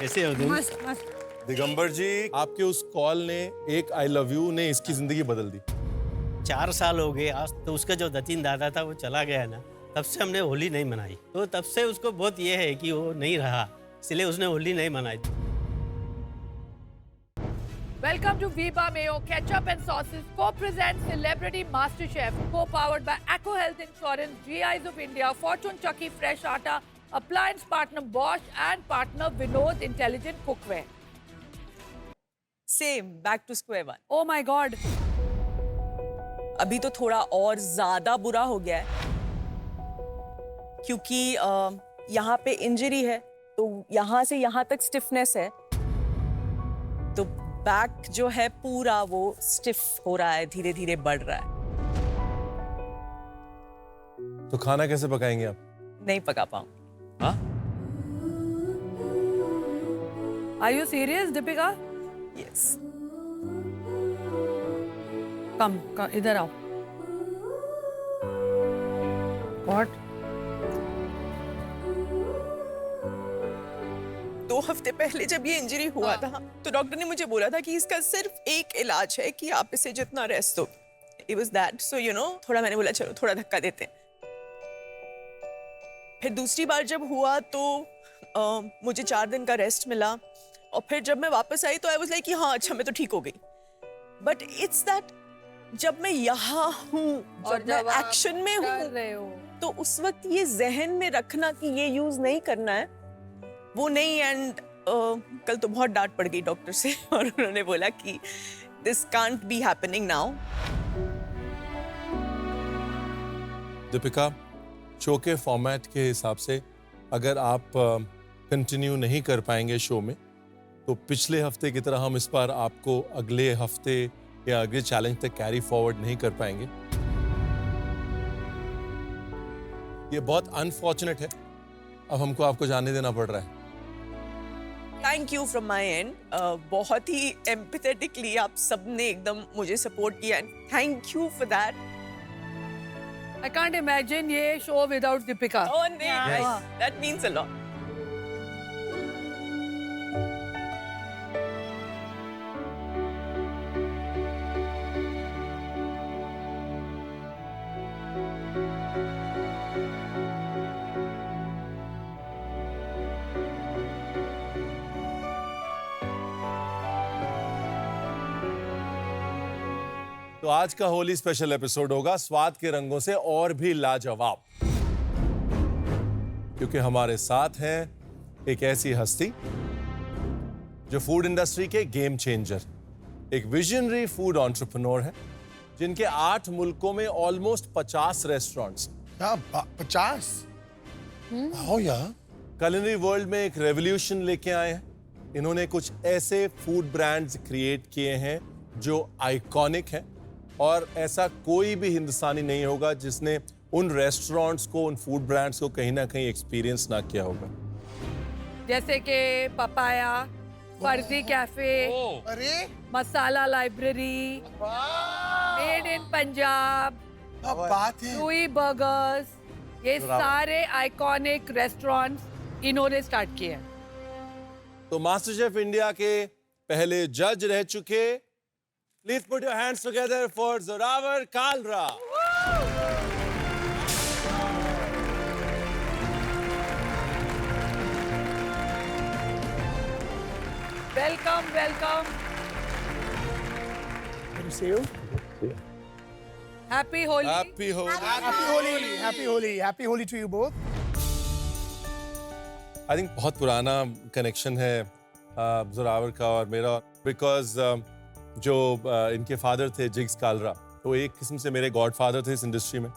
कैसे हो तुम? मस्त मस्त। दिगंबर जी, आपके उस कॉल ने, एक आई लव यू ने इसकी जिंदगी बदल दी। 4 साल हो गए आज तो उसका जो दतीन दादा था वो चला गया ना, तब से हमने होली नहीं मनाई। तो तब से उसको बहुत ये है कि वो नहीं रहा, इसलिए उसने होली नहीं मनाई। Welcome to Viva Mayo Ketchup and Sauces co-presents Celebrity MasterChef, co-powered by Acco Health Insurance, GIs of India, Fortune Chucky Fresh Atta, appliance partner Bosch and partner Vinod Intelligent Cookware. Same back to square one. Oh my God! अभी तो थोड़ा और ज्यादा बुरा हो गया है क्योंकि यहाँ पे इंजरी है, तो यहाँ से यहाँ तक स्टिफनेस है, तो बैक जो है पूरा वो स्टिफ हो रहा है, धीरे धीरे बढ़ रहा है। तो खाना कैसे पकाएंगे आप? नहीं पका पाऊँ। हाँ? Are you serious, Deepika? Yes. Come, इधर आओ। What? 2 हफ्ते पहले जब ये इंजरी हुआ था तो डॉक्टर ने मुझे बोला था कि इसका सिर्फ एक इलाज है कि आप इसे जितना रेस्ट दो। It was that, so you know, थोड़ा मैंने बोला चलो थोड़ा धक्का देते हैं। फिर दूसरी बार जब हुआ तो मुझे 4 दिन का रेस्ट मिला और फिर जब मैं वापस आई तो आई वाज लाइक हाँ अच्छा मैं तो ठीक हो गई। बट इट्स दैट जब मैं यहाँ हूँ, जब मैं एक्शन में हूँ, तो उस वक्त ये जहन में रखना कि ये यूज नहीं करना है वो नहीं। एंड कल तो बहुत डांट पड़ गई डॉक्टर से और उन्होंने बोला कि this can't be happening now. Deepika, show के फॉर्मेट के हिसाब से अगर आप कंटिन्यू नहीं कर पाएंगे शो में, तो पिछले हफ्ते की तरह हम इस बार आपको अगले हफ्ते या अगले चैलेंज तक कैरी फॉरवर्ड नहीं कर पाएंगे। ये बहुत अनफॉर्चुनेट है, अब हमको आपको जाने देना पड़ रहा है। Thank you from my and. बहुत ही एम्पैथेटिकली आप सबने एकदम मुझे सपोर्ट किया, thank you for that. I can't imagine ये show without Deepika. Oh नहीं, that means a lot. तो आज का होली स्पेशल एपिसोड होगा स्वाद के रंगों से और भी लाजवाब, क्योंकि हमारे साथ हैं एक ऐसी हस्ती जो फूड इंडस्ट्री के गेम चेंजर, एक विजनरी फूड एंटरप्रेन्योर है, जिनके 8 मुल्कों में ऑलमोस्ट 50 रेस्टोरेंट्स। क्या 50? आओ यार। culinary वर्ल्ड में एक रेवोल्यूशन लेके आए हैं। इन्होंने कुछ ऐसे फूड ब्रांड्स क्रिएट किए हैं जो आइकॉनिक हैं, और ऐसा कोई भी हिंदुस्तानी नहीं होगा जिसने उन रेस्टोरेंट्स को, उन फूड ब्रांड्स को कहीं ना कहीं एक्सपीरियंस ना किया होगा। जैसे कि पपाया, फर्जी कैफे, अरे मसाला लाइब्रेरी, मेड इन पंजाब, क्या बात है। लुई बर्गर्स, ये सारे आइकॉनिक रेस्टोरेंट्स इन्होंने स्टार्ट किए हैं। तो मास्टर शेफ इंडिया के पहले जज रह चुके, please put your hands together for Zorawar Kalra. Welcome welcome. Happy Holi. Happy Holi. Happy Holi, happy Holi, happy Holi to you both. I think बहुत पुराना कनेक्शन है जोरावर का और मेरा, बिकॉज जो इनके फादर थे जिग्स कालरा, तो एक किस्म से मेरे गॉडफादर थे इस इंडस्ट्री में।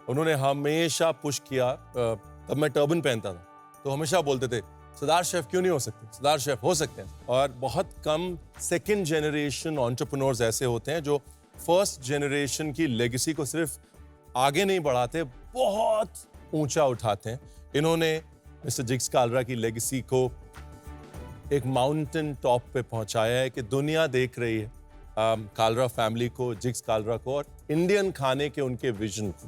उन्होंने हमेशा पुश किया, तब मैं टर्बन पहनता था तो हमेशा बोलते थे सरदार शेफ क्यों नहीं हो सकते, सरदार शेफ हो सकते हैं। और बहुत कम सेकंड जनरेशन एंटरप्रेन्योर्स ऐसे होते हैं जो फर्स्ट जनरेशन की लेगेसी को सिर्फ आगे नहीं बढ़ाते, बहुत ऊंचा उठाते हैं। इन्होंने मिस्टर जिग्स कालरा की लेगेसी को एक माउंटेन टॉप पे पहुंचाया है कि दुनिया देख रही है कालरा फैमिली को, जिग्स कालरा को, और इंडियन खाने के उनके विजन को।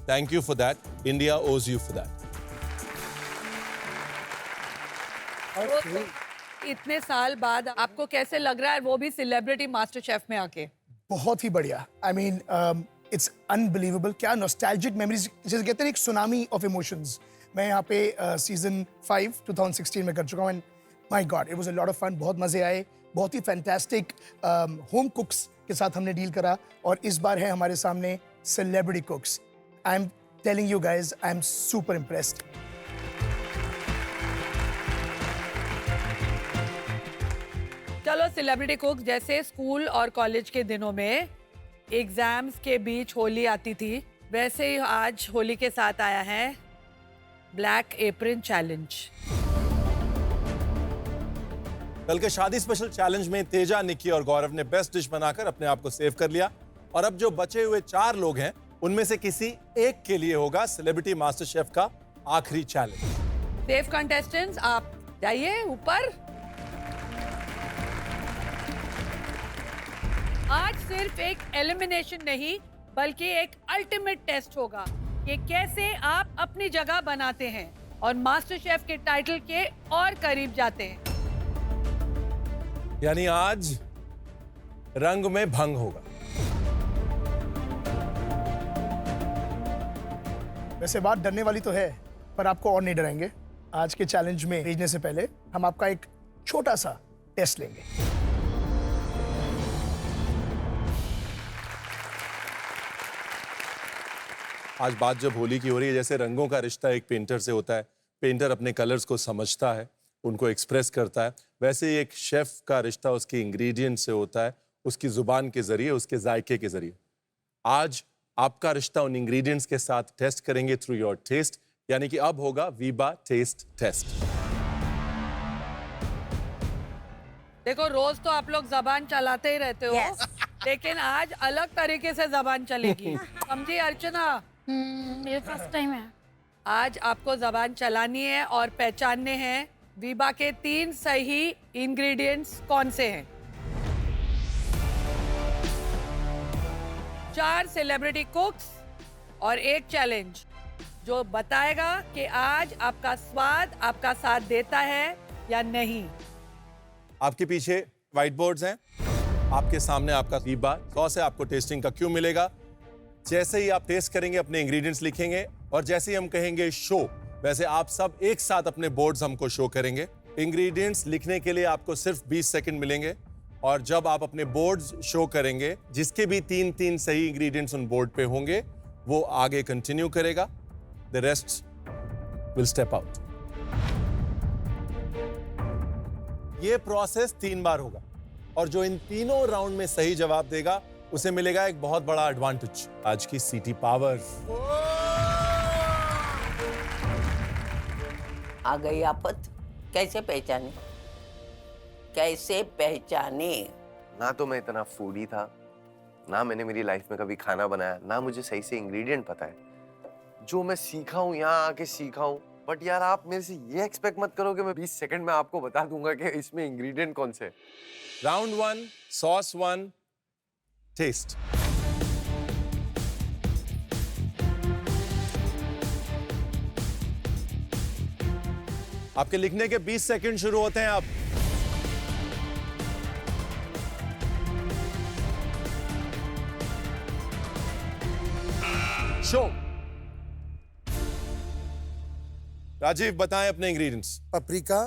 Thank you for that, India ओज यू फॉर दैट। इतने साल बाद आपको कैसे लग रहा है, वो भी सेलिब्रिटी मास्टर शेफ में आके? बहुत ही बढ़िया. I mean, it's unbelievable. क्या nostalgic memories, जैसे कहते हैं एक सुनामी of emotions. मैं यहाँ पे सीजन 5 2016 में कर चुका हूँ. And my God, it was a lot of fun. बहुत मजे आए. बहुत ही फैंटास्टिक होम कुक्स के साथ हमने डील करा. और इस बार है हमारे सामने celebrity कुक्स. I am telling you guys, I am super impressed. चलो, सेलिब्रिटी कुक, जैसे स्कूल और कॉलेज के दिनों में एग्जाम्स के बीच होली आती थी, वैसे ही आज होली के साथ आया है ब्लैक एप्रन चैलेंज. कल के शादी स्पेशल चैलेंज में तेजा, निक्की और गौरव ने बेस्ट डिश बनाकर अपने आप को सेव कर लिया. और अब जो बचे हुए 4 लोग हैं, उनमें से किसी एक के लिए होगा सेलिब्रिटी मास्टर शेफ का आखिरी चैलेंज. सेफ कंटेस्टेंट्स, आप जाइए ऊपर. आज सिर्फ एक एलिमिनेशन नहीं, बल्कि एक अल्टीमेट टेस्ट होगा कि कैसे आप अपनी जगह बनाते हैं और मास्टर शेफ के टाइटल के और करीब जाते हैं. यानी आज रंग में भंग होगा. वैसे बात डरने वाली तो है, पर आपको और नहीं डराएंगे. आज के चैलेंज में भेजने से पहले हम आपका एक छोटा सा टेस्ट लेंगे. आज बात जब होली की हो रही है, जैसे रंगों का रिश्ता एक पेंटर से होता है, पेंटर अपने कलर्स को समझता है, उनको एक्सप्रेस करता है, वैसे ही एक शेफ का रिश्ता उसके इंग्रेडिएंट से होता है, उसकी जुबान के जरिए, उसके जायके के जरिए. आज आपका रिश्ता उन इंग्रेडिएंट्स के साथ टेस्ट करेंगे थ्रू योर टेस्ट. यानी कि अब होगा वीबा टेस्ट टेस्ट. देखो, रोज तो आप लोग जबान चलाते ही रहते हो, लेकिन आज अलग तरीके से जबान चलेगी. समझी अर्चना? मेरे फर्स्ट टाइम है. आज आपको जबान चलानी है और पहचानने हैं वीबा के 3 सही इंग्रेडिएंट्स कौन से हैं. 4 सेलिब्रिटी कुक्स और एक चैलेंज जो बताएगा कि आज आपका स्वाद आपका साथ देता है या नहीं. आपके पीछे व्हाइट बोर्ड्स हैं, आपके सामने आपका वीबा सॉस है. आपको टेस्टिंग का क्यू मिलेगा. जैसे ही आप टेस्ट करेंगे, अपने इंग्रेडिएंट्स लिखेंगे, और जैसे ही हम कहेंगे शो, वैसे आप सब एक साथ अपने बोर्ड्स हमको शो करेंगे. इंग्रेडिएंट्स लिखने के लिए आपको सिर्फ 20 सेकंड मिलेंगे. और जब आप अपने बोर्ड्स शो करेंगे, जिसके भी 3 सही इंग्रेडिएंट्स उन बोर्ड पे होंगे, वो आगे कंटिन्यू करेगा. The rest will step out. ये प्रोसेस 3 बार होगा, और जो इन तीनों राउंड में सही जवाब देगा, उसे मिलेगा एक बहुत बड़ा एडवांटेज, आज की सीटी पावर. आ गई आफत. कैसे पहचाने? कैसे पहचाने? ना तो मैं इतना फूडी था, ना मैंने मेरी लाइफ में कभी खाना बनाया, ना मुझे सही से इंग्रेडिएंट पता है. जो मैं सीखा हूँ, यहाँ आके सीखा हूँ. बट यार, आप मेरे से ये एक्सपेक्ट मत करो कि मैं 20 सेकंड में आपको बता दूंगा कि इसमें इंग्रेडिएंट कौन से. Round 1, sauce 1, taste. आपके लिखने के 20 सेकंड शुरू होते हैं अब. शो. राजीव, बताएं अपने ingredients. paprika,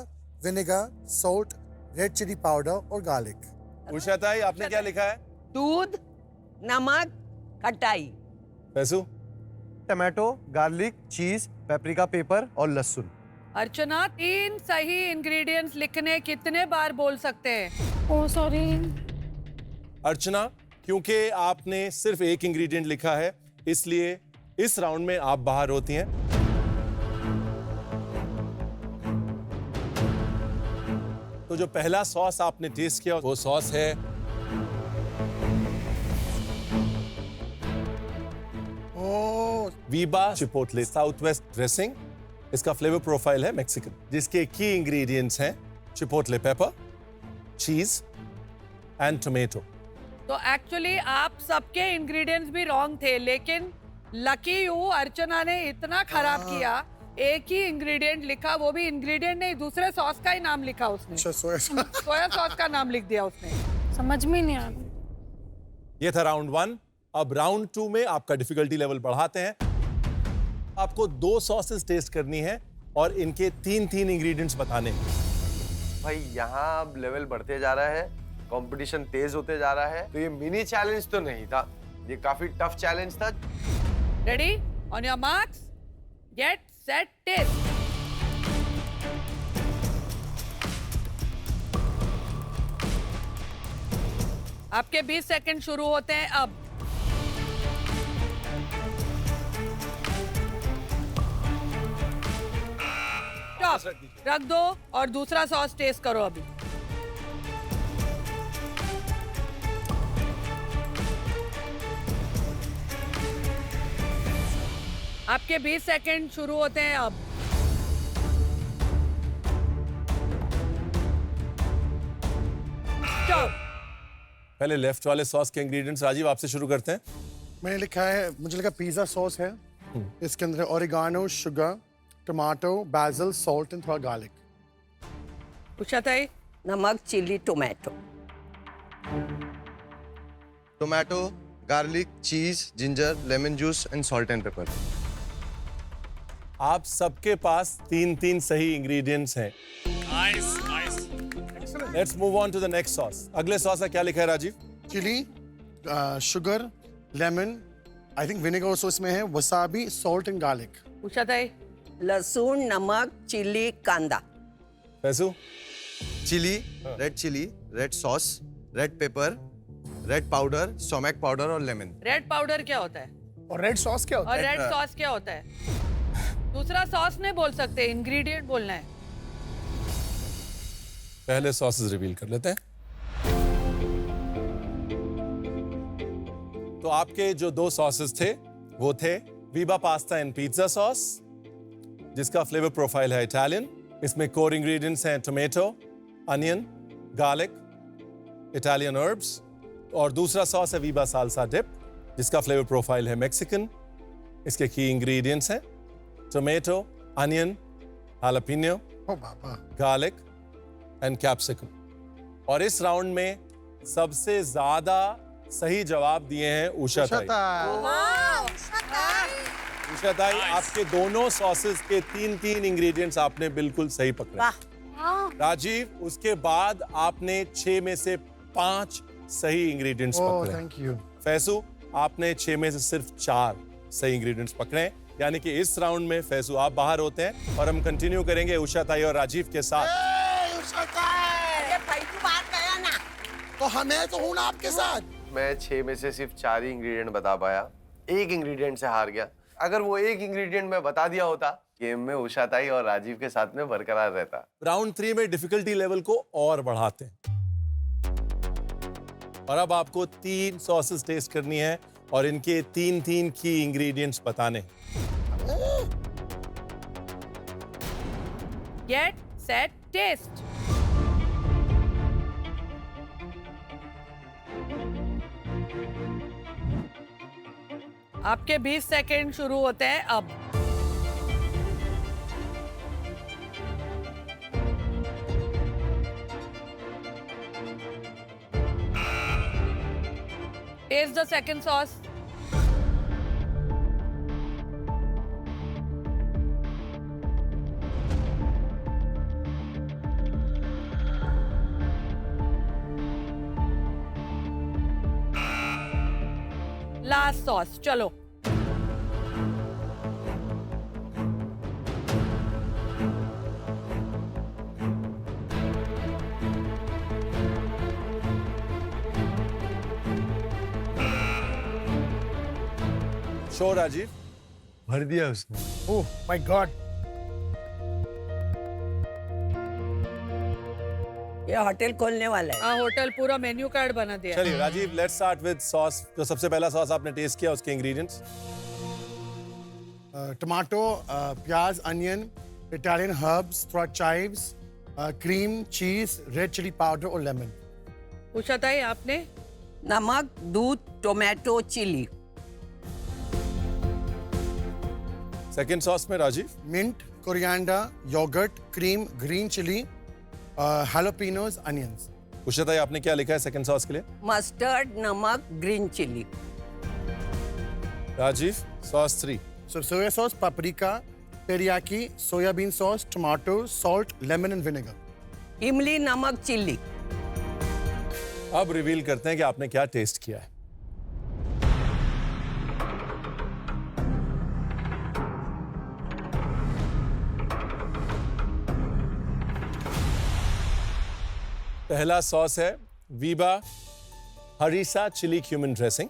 vinegar, salt, red chili powder और garlic. उषाताई, आपने क्या लिखा है? दूध, नमक, खटाई. पैसू? टमाटो, गार्लिक, चीज, पेपरिका पेपर और लहसुन. अर्चना, 3 सही इंग्रेडिएंट्स लिखने कितने बार बोल सकते हैं? Oh sorry. अर्चना, क्योंकि आपने सिर्फ एक इंग्रेडिएंट लिखा है, इसलिए इस राउंड में आप बाहर होती हैं. तो जो पहला सॉस आपने टेस्ट किया, वो सॉस है Veeba chipotle south west dressing. इसका फ्लेवर प्रोफाइल है मैक्सिकन, जिसके की इंग्रेडिएंट्स हैं चिपोटले पेपर, चीज एंड टोमेटो. तो एक्चुअली आप सबके इंग्रेडिएंट्स भी रॉन्ग थे, लेकिन लकी यू अर्चना ने इतना खराब किया एक ही इंग्रेडिएंट लिखा, वो भी इंग्रेडिएंट नहीं, दूसरे सॉस का ही नाम लिखा उसने। अच्छा सोया सॉस। सोया सॉस का नाम लिख दिया उसने। समझ में नहीं आ रहा। ये था राउंड 1। अब राउंड 2 में आपका डिफिकल्टी लेवल बढ़ाते हैं। आपको 2 सॉसेस टेस्ट करनी है और इनके 3 इंग्रेडिएंट्स बताने हैं। भाई यहाँ अब लेवल बढ़ते जा रहा है, कंपटीशन तेज होते जा रहा है। तो ये मिनी चैलेंज तो नहीं था, ये काफी टफ चैलेंज था। Ready? On your marks, get set, taste. आपके 20 सेकंड शुरू होते हैं अब। स्टॉप, रख दो और दूसरा सॉस टेस्ट करो अभी। आपके 20 सेकंड शुरू होते हैं अब। स्टॉप। पहले लेफ्ट वाले सॉस के इंग्रेडिएंट्स राजीव आपसे शुरू करते हैं। मैंने लिखा है, मुझे लगा पिज़्ज़ा सॉस है। इसके अंदर oregano, sugar, tomato, basil, salt and थोड़ा गार्लिक। पूछा था नमक, chilli, tomato. Tomato, garlic, cheese, ginger, lemon juice and salt and pepper. आप सबके पास 3 सही इंग्रेडिएंट्स हैं। Let's move on to the next sauce. अगले सॉस का क्या लिखा है Rajeev? Chilli, sugar, lemon, I think vinegar sauce में है, वसाबी, सॉल्ट एंड गार्लिक। पूछा था लहसुन, नमक, चिली, कांदा। Faisu? Chilli, red sauce, red pepper, red powder, stomach powder और लेमन। रेड पाउडर क्या होता है और रेड सॉस क्या होता और है? रेड सॉस क्या होता है? दूसरा सॉस नहीं बोल सकते, इंग्रेडिएंट बोलना है। पहले सॉसेस रिवील कर लेते हैं। तो आपके जो 2 सॉसेस थे वो थे Veeba pasta and pizza sauce, जिसका फ्लेवर प्रोफाइल है इटालियन। इसमें कोर इंग्रेडिएंट्स हैं tomato, onion, garlic, Italian herbs. और दूसरा सॉस है वीबा साल्सा डिप, जिसका फ्लेवर प्रोफाइल है मैक्सिकन। इसके की इंग्रेडिएंट्स हैं टोमेटो, अनियन, हालापिनो, ओ बाबा। Garlic and capsicum. और इस राउंड में सबसे ज्यादा सही जवाब दिए हैं उषा ताई। उषा ताई, आपके दोनों सॉसेस के 3 इंग्रेडिएंट्स आपने बिल्कुल सही पकड़े। राजीव, उसके बाद आपने 6 में से 5 सही इंग्रेडिएंट्स ओह पकड़े। Thank you. फैसू, आपने 6 में से सिर्फ 4 सही इंग्रेडिएंट्स पकड़े। यानी कि इस राउंड में फैसू आप बाहर होते हैं और हम कंटिन्यू करेंगे उषा ताई और राजीव के साथ। भाई तू बाहर गया ना, तो हमें तो हूं ना आपके साथ। मैं 6 में से सिर्फ 4 ही इंग्रेडिएंट बता पाया, 1 इंग्रेडिएंट से हार गया। अगर वो 1 इंग्रेडिएंट मैं बता दिया होता, गेम में उषा ताई और राजीव के साथ में बरकरार रहता। राउंड 3 में डिफिकल्टी लेवल को और बढ़ाते हैं और अब आपको 3 सॉसेस टेस्ट करनी है और इनके 3 की इंग्रेडिएंट्स बताने। Get set taste. आपके 20 सेकंड शुरू होते हैं अब। Taste the second sauce. Last sauce, चलो। शो राजीव। भर दिया उसने। Oh my god. ये होटल खोलने वाला है। हाँ, होटल पूरा मेन्यू कार्ड बना दिया। चलिए Rajeev, let's start with sauce. जो सबसे पहला सॉस आपने टेस्ट किया उसके इंग्रेडिएंट्स। टमाटो, प्याज, अनियन, इटालियन हर्ब्स, थोड़ा chives, cream, cheese, red chilli powder और लेमन। पूछा था ये आपने? नमक, दूध, टोमेटो, चिली। सेकंड सॉस में Rajiv Mint, coriander, yogurt, cream, green chili, jalapenos, onions. Usha, आपने क्या लिखा है सेकंड सॉस के लिए? मस्टर्ड, नमक, green chilli. Rajeev, sauce 3। So soya sauce, paprika, teriyaki, soya bean sauce, tomato, salt, lemon and vinegar. इमली, नमक, चिल्ली। अब रिवील करते हैं कि आपने क्या टेस्ट किया है। पहला सॉस है Veeba harissa chilli cumin dressing,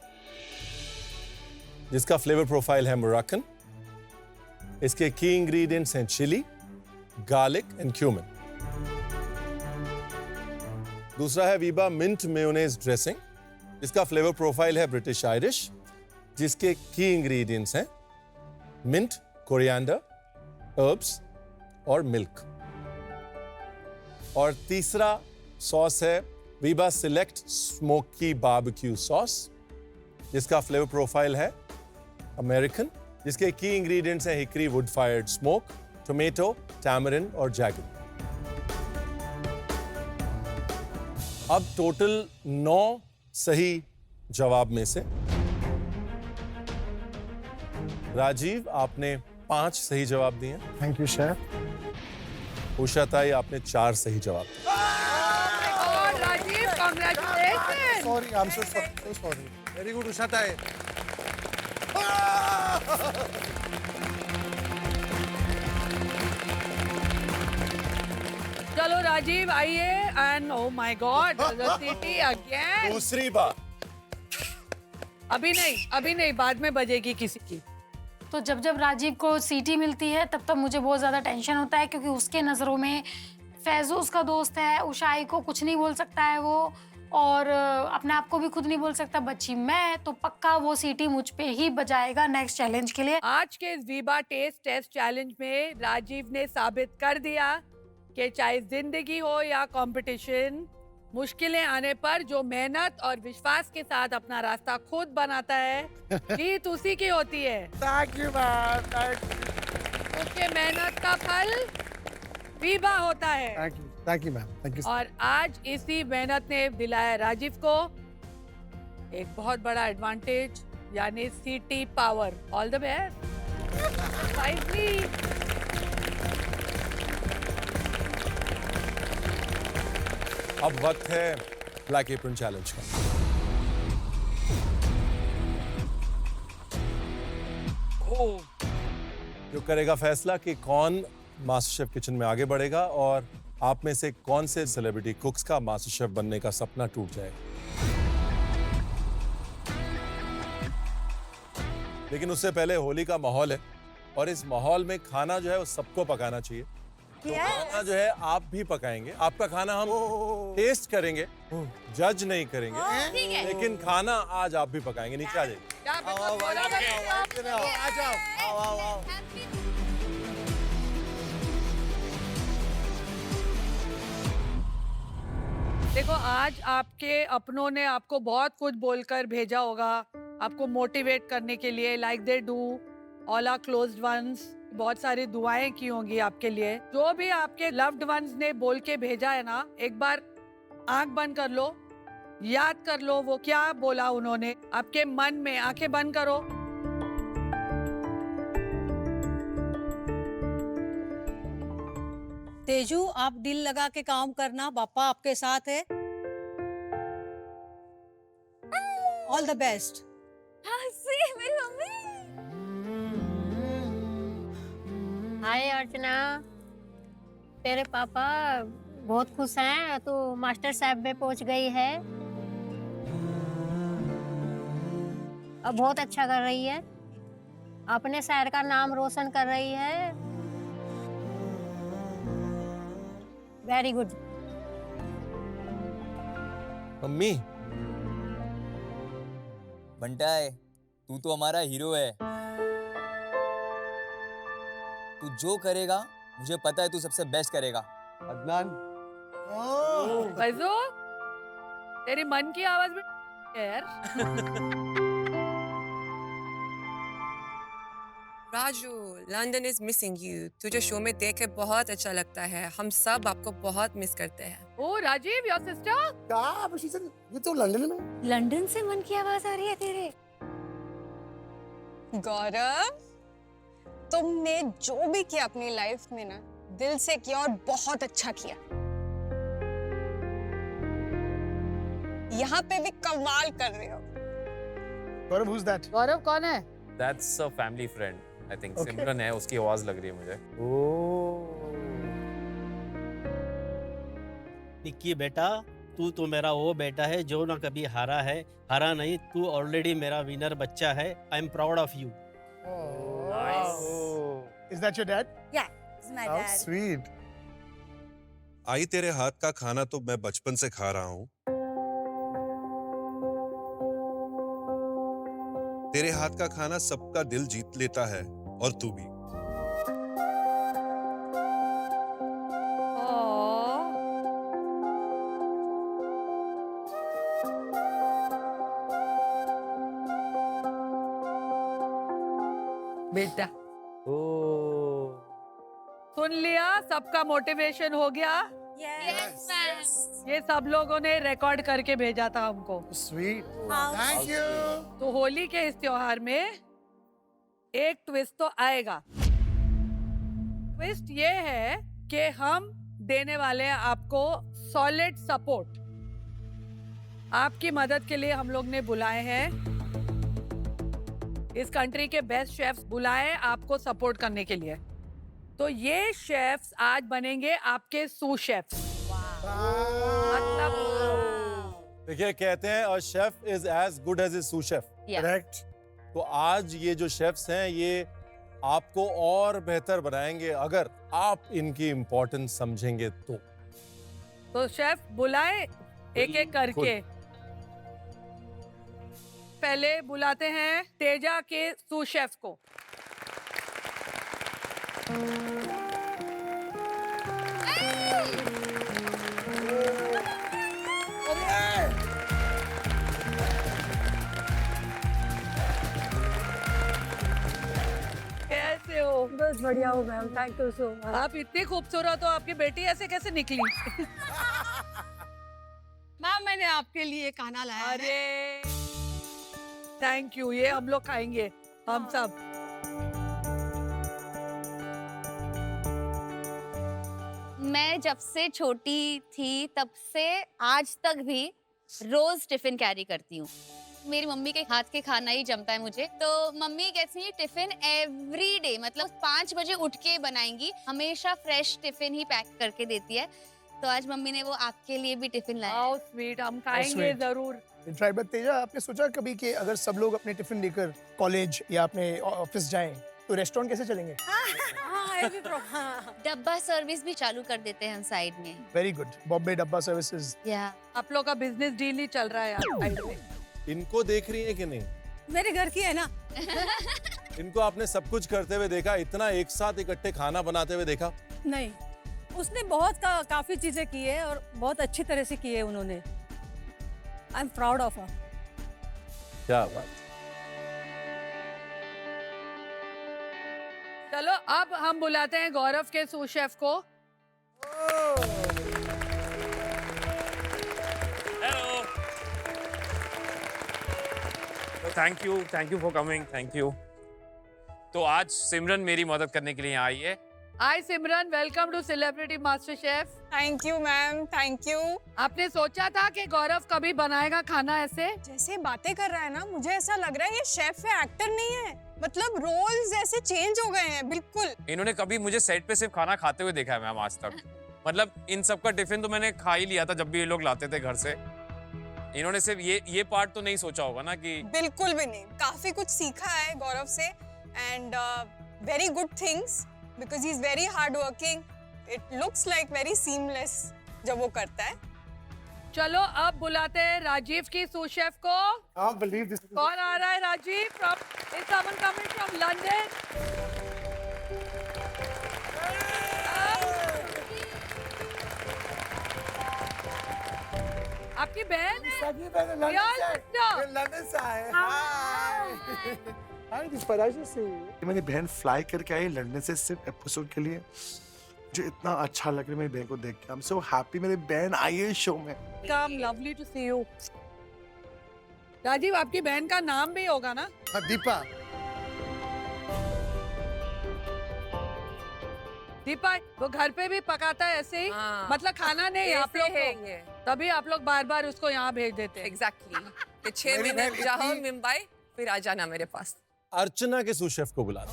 जिसका फ्लेवर प्रोफाइल है मोरक्कन। इसके की इंग्रेडिएंट्स हैं चिली, गार्लिक एंड क्यूमिन। दूसरा है वीबा मिंट मेयोनेज ड्रेसिंग, जिसका फ्लेवर प्रोफाइल है ब्रिटिश आयरिश, जिसके की इंग्रेडिएंट्स हैं मिंट, कोरिएंडर, हर्ब्स और मिल्क। और तीसरा सॉस है Veeba select smoky barbecue sauce, जिसका फ्लेवर प्रोफाइल है अमेरिकन, जिसके की इंग्रेडिएंट्स हैं hickory wood fired smoke, tomato, tamarind और जैगरी। अब टोटल 9 सही जवाब में से राजीव आपने 5 सही जवाब दिए। Thank you, chef. उषा ताई आपने 4 सही जवाब दिए। और Rajiv, congratulation. Sorry, I'm so sorry. Very good Usha Tai. चलो राजीव आइए and oh my god the city again. दूसरी बार अभी नहीं, बाद में बजेगी किसी की। तो जब जब राजीव को सीटी मिलती है तब तब मुझे बहुत ज़्यादा टेंशन होता है, क्योंकि उसके नज़रों में फैज़ो उसका दोस्त है, उषाई को कुछ नहीं बोल सकता है वो, और अपने आप को भी खुद नहीं बोल सकता। बच्ची मैं तो पक्का वो सीटी मुझ पे ही बजाएगा नेक्स्ट चैलेंज के लिए। आज के इस वीबा टेस्ट टेस्ट चैलेंज में राजीव ने साबित कर दिया कि चाहे जिंदगी हो या कंपटीशन, मुश्किलें आने पर जो मेहनत और विश्वास के साथ अपना रास्ता खुद बनाता है, जीत उसी की होती है। Thank you, ma'am. Thank you. उसके मेहनत का फल वीबा होता है। Thank you, ma'am. Thank you. और आज इसी मेहनत ने दिलाया राजीव को एक बहुत बड़ा एडवांटेज, यानी city power. All the best. अब वक्त है ब्लैक एप्रन चैलेंज का। जो करेगा फैसला कि कौन मास्टर शेफ किचन में आगे बढ़ेगा और आप में से कौन से सेलिब्रिटी कुक्स का मास्टर शेफ बनने का सपना टूट जाएगा। लेकिन उससे पहले होली का माहौल है और इस माहौल में खाना जो है वो सबको पकाना चाहिए। तो खाना जो है आप भी पकाएंगे। आपका खाना हम टेस्ट करेंगे, जज नहीं करेंगे, लेकिन खाना आज आप भी पकाएंगे। नीचे आ जाइए। आ जाओ। आओ। देखो, आज आपके अपनों ने आपको बहुत कुछ बोलकर भेजा होगा, आपको मोटिवेट करने के लिए, like they do all our closed ones. बहुत सारी दुआएं की होंगी आपके लिए। जो भी आपके लव्ड वंस ने बोल के भेजा है ना, एक बार आंख बंद कर लो, याद कर लो वो क्या बोला उन्होंने। आपके मन में आंखें बंद करो। तेजू, आप दिल लगा के काम करना, पापा आपके साथ है। All the best. मेरी मम्मी। हाय अर्चना, तेरे पापा बहुत खुश हैं, तू मास्टर साहब में पहुंच गई है। अब बहुत अच्छा कर रही है, अपने शहर का नाम रोशन कर रही है। Very good. मम्मी, बंटा है, तू तो हमारा हीरो है। तू जो करेगा मुझे पता है तू सबसे बेस्ट करेगा। अदनान, फैजो, तेरी मन की आवाज में यार। Raju, London is missing you. तुझे शो में देख के बहुत अच्छा लगता है। हम सब आपको बहुत मिस करते हैं। Oh, Rajiv, your sister? ये तो लंदन में। लंदन से मन की आवाज आ रही है तेरे। गौरव, तुमने जो भी किया अपनी लाइफ में ना, दिल से किया और बहुत अच्छा किया। यहाँ पे भी कमाल कर रहे हो। गौरव, who's that? गौरव कौन है? That's a family friend. I think सिमरन है, उसकी आवाज लग रही है मुझे। निक्की बेटा, तू तो मेरा वो बेटा है जो ना कभी हारा है, हारा नहीं, तू ऑलरेडी मेरा विनर बच्चा है। I am proud of you. Is that your dad? Yeah, it's my How dad. sweet. आई, तेरे हाथ का खाना तो मैं बचपन से खा रहा हूँ। तेरे हाथ का खाना सबका दिल जीत लेता है, और तू भी। बेटा, सुन लिया? सबका मोटिवेशन हो गया? Yes, ma'am. ये सब लोगों ने रिकॉर्ड करके भेजा था हमको। Sweet. How Thank you. तो होली के इस त्योहार में एक ट्विस्ट तो आएगा। ट्विस्ट ये है कि हम देने वाले हैं आपको सॉलिड सपोर्ट। आपकी मदद के लिए हम लोग ने बुलाए हैं, इस कंट्री के बेस्ट शेफ्स बुलाए आपको सपोर्ट करने के लिए। तो ये शेफ्स आज बनेंगे आपके सू शेफ्स। मतलब देखिए, कहते हैं a chef is as good as his sous chef. Correct. तो आज ये जो शेफ्स हैं, ये आपको और बेहतर बनाएंगे अगर आप इनकी इम्पोर्टेंस समझेंगे तो शेफ बुलाए एक एक करके। पहले बुलाते हैं तेजा के सू शेफ को। कैसे हो? बस बढ़िया हो ma'am, thank you so much. आप इतनी खूबसूरत हो, आपकी बेटी ऐसे कैसे निकली? मैम, मैंने आपके लिए खाना लाया है। अरे थैंक यू, ये हम लोग खाएंगे, हम सब। मैं जब से छोटी थी तब से आज तक भी रोज टिफिन कैरी करती हूँ। मेरी मम्मी के हाथ के खाना ही जमता है मुझे। तो मम्मी कैसी है, टिफिन एवरी डे, मतलब 5 बजे उठ के बनाएंगी, हमेशा फ्रेश टिफिन ही पैक करके देती है। तो आज मम्मी ने वो आपके लिए भी टिफिन लाया। हाउ स्वीट, हम खाएंगे जरूर। ड्राइवर तेजा, आपने सोचा कभी कि अगर सब लोग अपने टिफिन लेकर कॉलेज या अपने ऑफिस जाएं तो रेस्टोरेंट कैसे चलेंगे? डब्बा सर्विस भी चालू कर देते हैं हम साइड में। वेरी गुड, बॉम्बे डब्बा सर्विसेज। या आप लोग का बिजनेस डील ही चल रहा है साइड में। इनको देख रही है कि नहीं? मेरे घर की है ना। इनको आपने सब कुछ करते हुए देखा? इतना एक साथ इकट्ठे खाना बनाते हुए देखा? नहीं, उसने बहुत काफी चीजें की है और बहुत अच्छी तरह से की है उन्होंने। I am proud of her. क्या बात। चलो अब हम बुलाते हैं गौरव के सू शेफ को। Hello. Thank you for coming, thank you. तो आज सिमरन मेरी मदद करने के लिए यहाँ आई है। Hi Simran, welcome to celebrity MasterChef. Thank you ma'am, thank you. आपने सोचा था कि गौरव कभी बनाएगा खाना ऐसे? जैसे बातें कर रहा है ना, मुझे ऐसा लग रहा है ये शेफ है, एक्टर नहीं है। मतलब रोल्स ऐसे चेंज हो गए हैं बिल्कुल। इन्होंने कभी मुझे सेट पे सिर्फ खाना खाते हुए देखा है मैम आज तक। मतलब इन सब का टिफिन तो मैंने खा ही लिया था जब भी ये लोग लाते थे घर से। इन्होंने सिर्फ ये पार्ट तो नहीं सोचा होगा ना कि। बिल्कुल भी नहीं, काफी कुछ सीखा है गौरव से and very good things because he is very hard working. It looks like very seamless जब वो करता है। चलो अब बुलाते हैं राजीव की सू शेफ को। कौन आ रहा है? Rajiv from someone coming from London. आपकी बहन है? सगी बहन लंदन से आए। मेरी बहन फ्लाई करके आई लंदन से सिर्फ एपिसोड के लिए। मुझे इतना अच्छा लग रहा है मेरी बहन को देख के। आई एम सो हैप्पी मेरी बहन आई है शो में। Come lovely to see you. Rajiv, आपकी बहन का नाम भी होगा ना? हाँ, दीपा। दीपा, वो घर पे भी पकाता है ऐसे ही? मतलब खाना नहीं आप लोग को, तभी आप लोग बार बार उसको यहाँ भेज देते हैं। एग्जैक्टली। कि 6 महीने जाओ मुंबई, फिर आ जाना मेरे पास। अर्चना के सूस शेफ को बुला दो।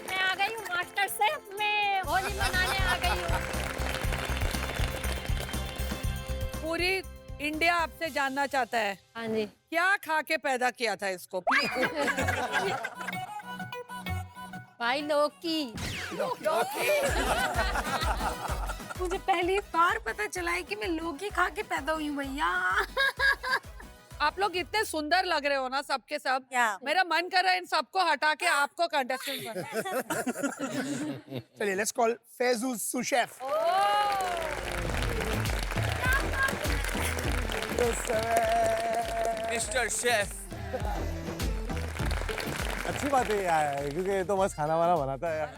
मैं आ गई हूँ मास्टर शेफ में, होली मनाने आ गई हूँ। पूरी इंडिया आपसे जानना चाहता है। हाँ जी। क्या खा के पैदा किया था इसको? भाई लौकी। मुझे पहली बार पता चला है कि मैं लौकी खा के पैदा हुई हूँ भैया। आप लोग इतने सुंदर लग रहे हो ना सबके सब। मेरा मन कर रहा है इन सबको हटा के आपको कंटेस्टेंट बनाना। चलिए let's call Faizu sous chef. Mister chef. अच्छी बात है यार, क्योंकि ये तो मस्त खाना वाना बनाता है यार।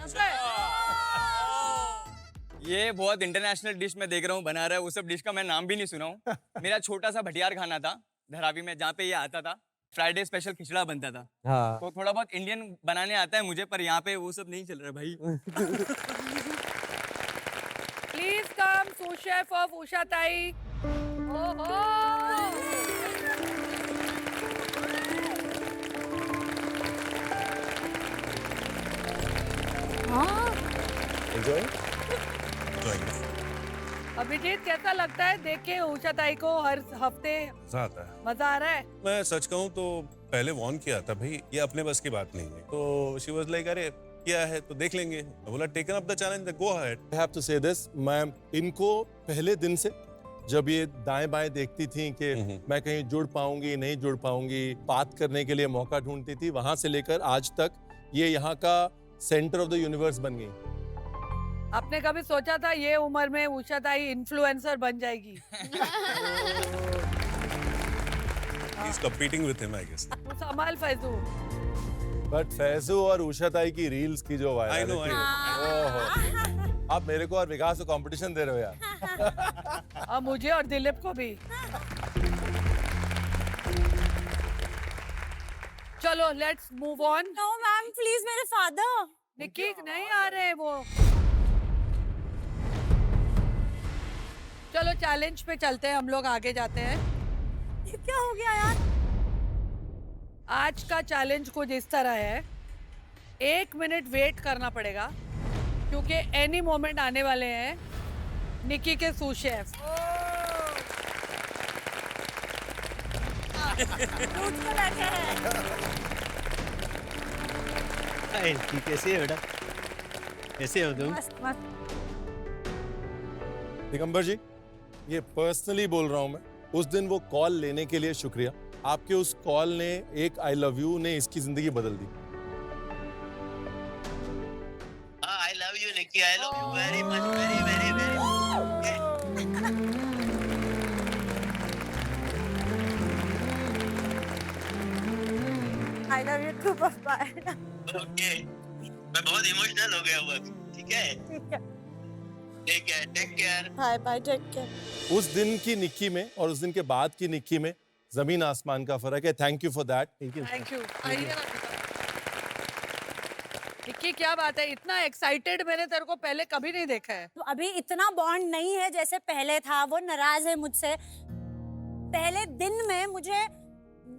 ये बहुत इंटरनेशनल डिश मैं देख रहा हूँ बना रहा है। वो सब डिश का मैं नाम भी नहीं सुना हूँ। मेरा छोटा सा भटियार खाना था धरावी में, जहाँ पे ये आता था। फ्राइडे स्पेशल खिचड़ा बनता था। हाँ। तो थोड़ा बहुत इंडियन बनाने आता है मुझे, पर यहाँ पे वो सब नहीं चल रहा भाई। Please come sous chef of Usha Tai. Enjoy? Abhijit, कैसा लगता है देख के उषा ताई को हर हफ्ते? मजा आता है। मजा आ रहा है? मैं सच कहूँ तो पहले वॉर्न किया था भाई, ये अपने बस की बात नहीं है। तो शी वाज लाइक, अरे क्या है तो देख लेंगे। मैं बोला taken up the challenge, go ahead. I have to say this, मैं इनको पहले दिन से जब ये दाएं बाएं देखती थी कि मैं कहीं जुड़ पाऊंगी नहीं जुड़ पाऊंगी, बात करने के लिए मौका ढूंढती थी, वहां से लेकर आज तक ये यहाँ का सेंटर ऑफ द यूनिवर्स बन गई। आपने कभी सोचा था ये उम्र में उषा ताई इन्फ्लुएंसर बन जाएगी? He's competing with him, I guess. संभाल फैजू। बट फैजू और उषा ताई की रील्स की जो I know. ओहो, आप मेरे को और विकास को कंपटीशन दे रहे हो यार। और मुझे और दिलीप को भी। चलो let's move on. No ma'am please, मेरे फादर। निक्की नहीं आ रहे वो। चलो चैलेंज पे चलते हैं, हम लोग आगे जाते हैं। ये क्या हो गया यार? आज का चैलेंज कुछ इस तरह है, 1 मिनट वेट करना पड़ेगा क्योंकि एनी मोमेंट आने वाले हैं निक्की के सू शेफ। कैसे है बेटा? कैसे हो तुम? दिगंबर जी, ये पर्सनली बोल रहा हूँ मैं, उस दिन वो कॉल लेने के लिए शुक्रिया। आपके उस कॉल ने, एक आई लव यू ने इसकी जिंदगी बदल दी। I love you Nikki, I love you very much, very very very. I love you too papa. Okay, मैं बहुत इमोशनल हो गया हूँ, ठीक है? ठीक है। Take care. Bye bye, take care. उस दिन की निक्की में और उस दिन के बाद की निक्की में जमीन आसमान का फर्क है। Thank you for that. Thank you. Nikki, क्या बात है, इतना एक्साइटेड मैंने तेरे को पहले कभी नहीं देखा है। तो अभी इतना बॉन्ड नहीं है जैसे पहले था। वो नाराज है मुझसे। पहले दिन में मुझे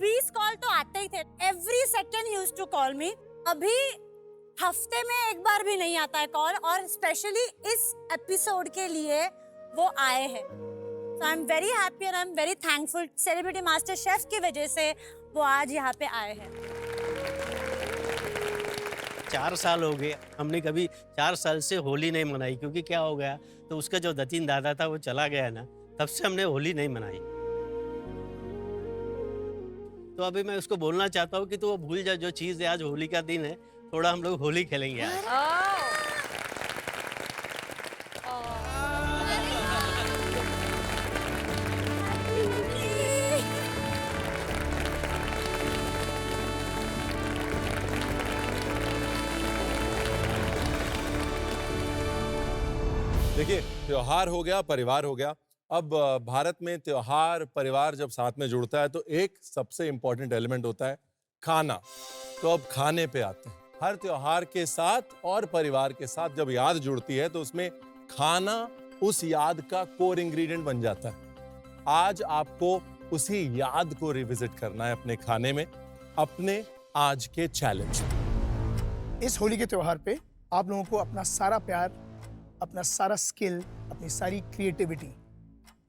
20 कॉल तो आते ही थे। एवरी सेकंड ही यूज्ड टू कॉल मी। अभी हफ्ते में एक बार भी नहीं आता है कॉल, और स्पेशली इस एपिसोड के लिए वो आए हैं। So I am very happy and I am very thankful. Celebrity MasterChef की वजह से वो आज यहाँ पे आए हैं। 4 साल हो गए, हमने कभी 4 साल से होली नहीं मनाई, क्योंकि क्या हो गया, तो उसका जो दतीन दादा था वो चला गया ना, तब से हमने होली नहीं मनाई। तो अभी मैं उसको बोलना चाहता हूँ कि तू वो भूल जा जो चीज़ है, आज होली का दिन है, थोड़ा हम लोग होली खेलेंगे आज। देखिए, त्योहार हो गया, परिवार हो गया। अब भारत में त्योहार परिवार जब साथ में जुड़ता है तो एक सबसे इंपॉर्टेंट एलिमेंट होता है खाना। तो अब खाने पे आते हैं। हर त्योहार के साथ और परिवार के साथ जब याद जुड़ती है तो उसमें खाना उस याद का कोर इंग्रेडिएंट बन जाता है। आज आपको उसी याद को रिविजिट करना है अपने खाने में, अपने आज के चैलेंज। इस होली के त्योहार पे आप लोगों को अपना सारा प्यार, अपना सारा स्किल, अपनी सारी क्रिएटिविटी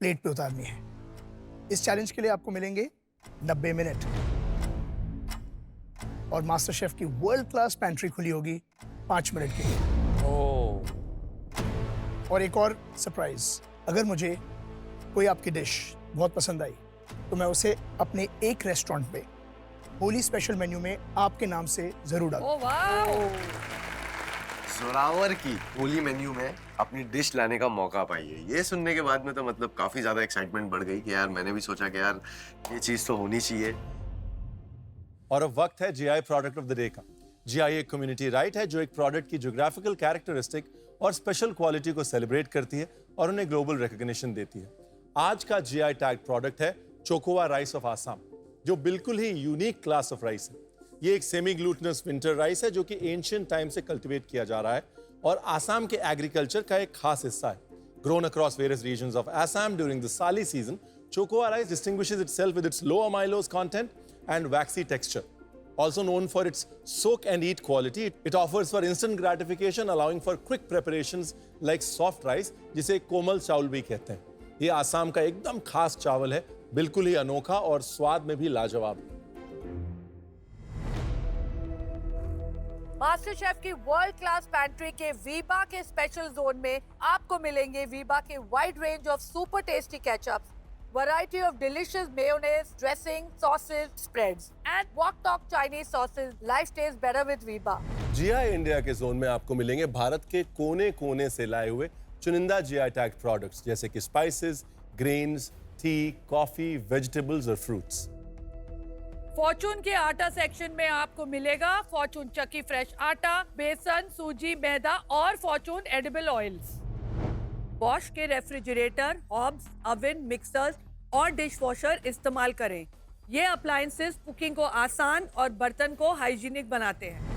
प्लेट पे उतारनी है। इस चैलेंज के लिए आपको मिलेंगे 90 मिनट और मास्टर शेफ की वर्ल्ड क्लास पैंट्री खुली होगी 5 मिनट के लिए। और एक और सरप्राइज, अगर मुझे कोई आपकी डिश बहुत पसंद आई तो मैं उसे अपने एक रेस्टोरेंट पे होली स्पेशल मेन्यू में आपके नाम से जरूर डालूंगा। जोरावर की होली मेन्यू में अपनी डिश लाने का मौका पाइए। ये सुनने के बाद में तो मतलब काफी ज्यादा एक्साइटमेंट बढ़ गई कि यार मैंने भी सोचा कि यार ये चीज तो होनी चाहिए। और अब वक्त है GI product of the day का। जीआई एक कम्युनिटी राइट है जो एक प्रोडक्ट की ज्योग्राफिकल कैरेक्टरिस्टिक और स्पेशल क्वालिटी को सेलिब्रेट करती है और उन्हें ग्लोबल रिकॉग्निशन देती है। आज का जीआई टैग प्रोडक्ट है चोकोवा राइस ऑफ आसाम, जो बिल्कुल ही यूनिक क्लास ऑफ राइस है। ये एक सेमी ग्लूटेनस विंटर राइस है जो कि एंशिएंट टाइम से कल्टीवेट किया जा रहा है और आसाम के एग्रीकल्चर का एक खास हिस्सा है। Grown across various regions of Assam during the Sali season, Chokuwa rice distinguishes itself with its low amylose content and waxy texture. Also known for its soak and eat quality, it offers for instant gratification, allowing for quick preparations like soft rice, जिसे कोमल चावल भी कहते हैं। ये आसाम का एकदम खास चावल है, बिल्कुल ही अनोखा और स्वाद में भी लाजवाब। मास्टर शेफ की वर्ल्ड क्लास पैंट्री के वीबा के स्पेशल जोन में आपको मिलेंगे वीबा के wide range of super tasty ketchups, variety of delicious mayonnaise, dressing, sauces, spreads, and wok talk Chinese sauces. Life tastes better with Viba. GI India के zone में आपको मिलेंगे भारत के कोने-कोने से लाए हुए चुनिंदा जीआई टैग प्रोडक्ट्स जैसे कि spices, grains, T, coffee, vegetables और फ्रूट्स। फॉर्चून के आटा सेक्शन में आपको मिलेगा फॉर्चून चक्की फ्रेश आटा, बेसन, सूजी, मैदा और फॉर्चून एडिबल ऑयल्स। बॉश के रेफ्रिजरेटर, हॉब्स, ओवन, मिक्सर्स और डिश वॉशर इस्तेमाल करें। ये अप्लायंसेस कुकिंग को आसान और बर्तन को हाइजीनिक बनाते हैं।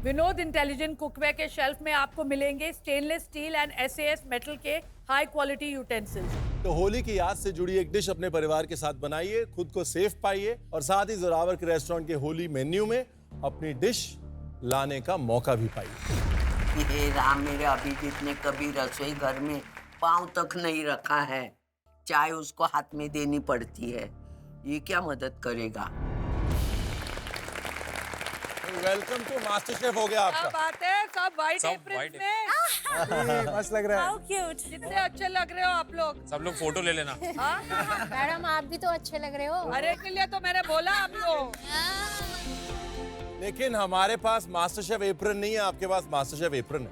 विनोद इंटेलिजेंट कुकवेयर के शेल्फ में आपको मिलेंगे stainless steel and SAS metal के हाई क्वालिटी यूटेंसिल्स। तो होली की याद से जुड़ी एक डिश अपने परिवार के साथ बनाइए, खुद को सेफ पाइए और साथ ही जोरावर के रेस्टोरेंट के होली मेन्यू में अपनी डिश लाने का मौका भी पाइए। हे राम, मेरे अभिजीत ने कभी रसोई घर में पाँव तक नहीं रखा है, चाय उसको हाथ में देनी पड़ती है। ये क्या मदद करेगा? वेलकम टू मास्टर शेफ हो गया आपका। क्या बात है, सब वाइट एप्रन में। मस्त लग रहा है। How cute. कितने अच्छे लग रहे हो आप लोग। सब लोग फोटो ले लेना। मैडम आप भी तो अच्छे लग रहे हो। अरे के लिए तो मैंने बोला आपको। लेकिन हमारे पास मास्टर शेफ एप्रन नहीं है, आपके पास मास्टर शेफ एप्रन है।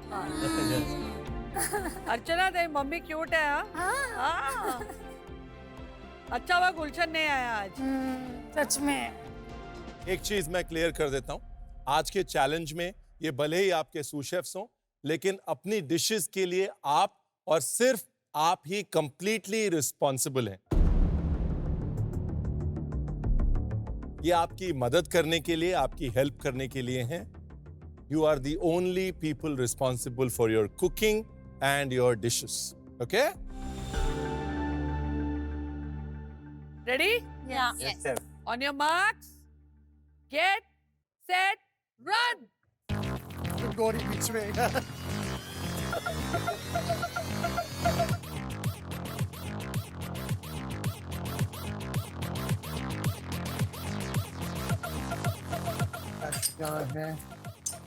अर्चना तेरी मम्मी क्यूट है। हाँ। अच्छा हुआ गुलशन नहीं आया आज। सच में। एक चीज मैं क्लियर कर देता हूँ, आज के चैलेंज में ये भले ही आपके सूशेफ्स हों, लेकिन अपनी डिशेस के लिए आप और सिर्फ आप ही कंप्लीटली रिस्पॉन्सिबल हैं। ये आपकी मदद करने के लिए, आपकी हेल्प करने के लिए हैं। You are the only people responsible for your cooking and your dishes. Okay? Ready? Yeah. Yes, sir. On your marks, get set, run. Gauri बीच में।